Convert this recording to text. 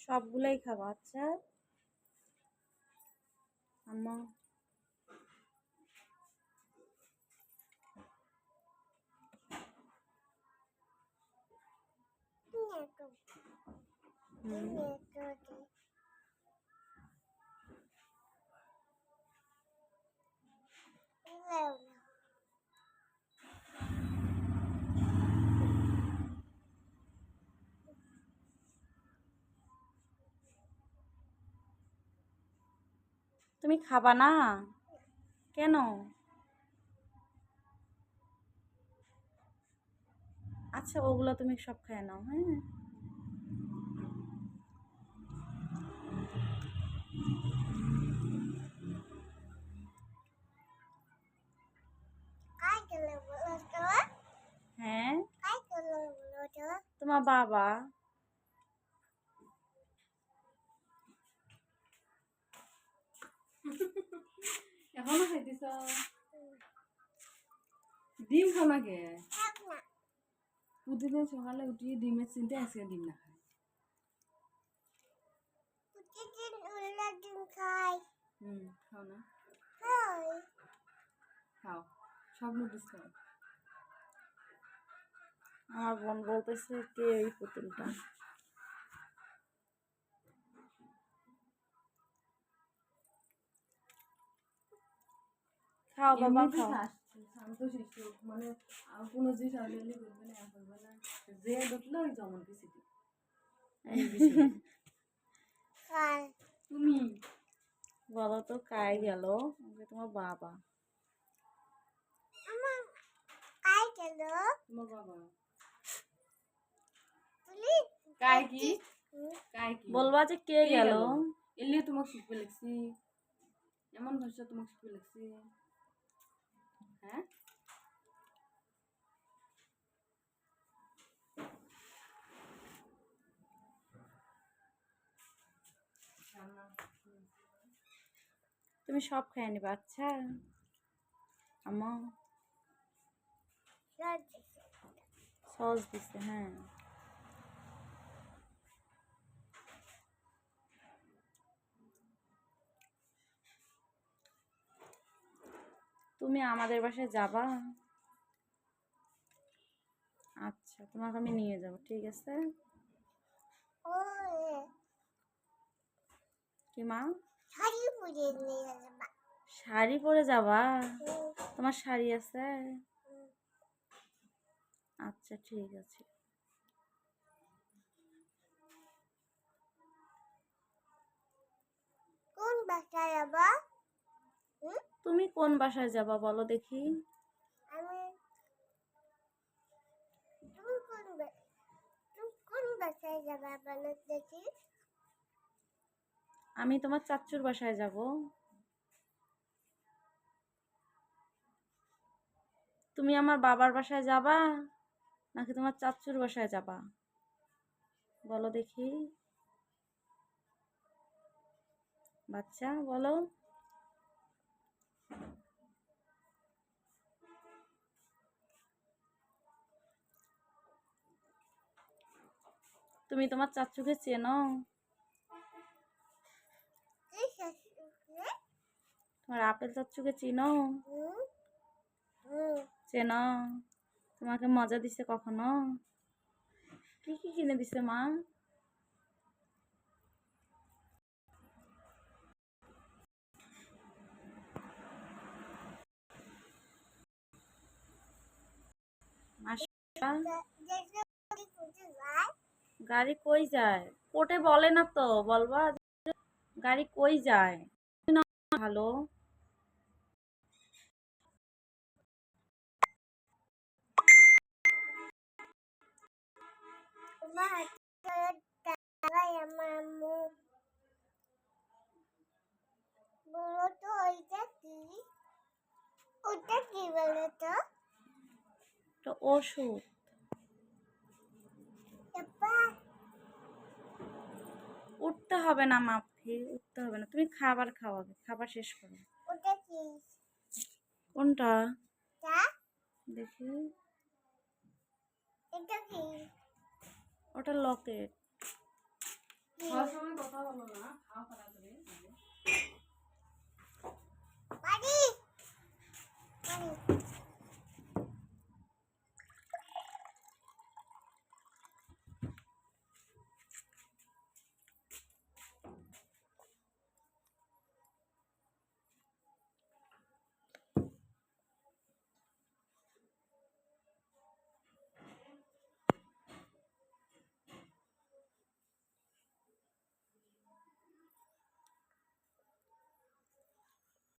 সবগুলাই খাবো। আচ্ছা আম্মা, তুমি খাবা না কেন? আচ্ছা ওগুলো তুমি সব খেয়ে নাও। হ্যাঁ হ্যাঁ তোমার বাবা। এখনো খাইতেছ? ডিম খাও না কে? প্রতিদিন সকালে উঠিয়ে ডিমের চিনতে আজকে ডিম না খায়। খাও না? খাও, সব নুডলস খাও। আমার বোন বলতেছে কে এই পুতুলটা। খাও বাবা খাও। শান্ত শিশু মানে কোনো জিনিস আনলে করবে না, করবে না, যে দেখলো ওই জমন কিছু তুমি বলো তো কাই গেল? তোমার বাবা। তোমার বাবা কাই কি? কাই কি বলবা যে কে গেল? এলে তোমাকে শিখবে লাগছি, এমন ভাষা তোমাকে শিখবে লাগছি। হ্যাঁ তুমি সব খেয়ে নিবা। আচ্ছা আম্মা সস দিছে। হ্যাঁ তুমি আমাদের বাসায় যাবা? আচ্ছা তোমাকে আমি নিয়ে যাব, ঠিক আছে? কি মা? শাড়ি পরে যাবা? তোমার শাড়ি আছে? আচ্ছা ঠিক আছে। কোন বাসায় যাবা? তুমি কোন বাসায় যাবা বলো দেখি? তুমি কোন বাসায় যাবা বলো দেখি? আমি তোমার চাচ্চুর বাসায় যাব। তুমি আমার বাবার বাসায় যাবা নাকি তোমার চাচ্চুর বাসায় যাবা বলো দেখি? বাচ্চা বলো। তুমি তোমার চাচ্চুকে চেনো? তোমার আপেল চাচ্চুকে চিনো? চেনো? তোমাকে মজা দিছে কখনো? কি কি কিনে দিছে মা? গাড়ি কই যায়? কোর্টে বলে না তো, বলবা গাড়ি কই যায়? ভালো ওটা কি বলো তো? তো ওষুধ। উঠতে হবে না মাফি, উঠতে হবে না, তুমি খাবার খাওয়াবে, খাবার শেষ করো। ওটা কি? কোনটা দেখি? এটা কি? ওটা লকেট। কি খাওয়ার সময় কথা বলো না, খাও তাড়াতাড়ি।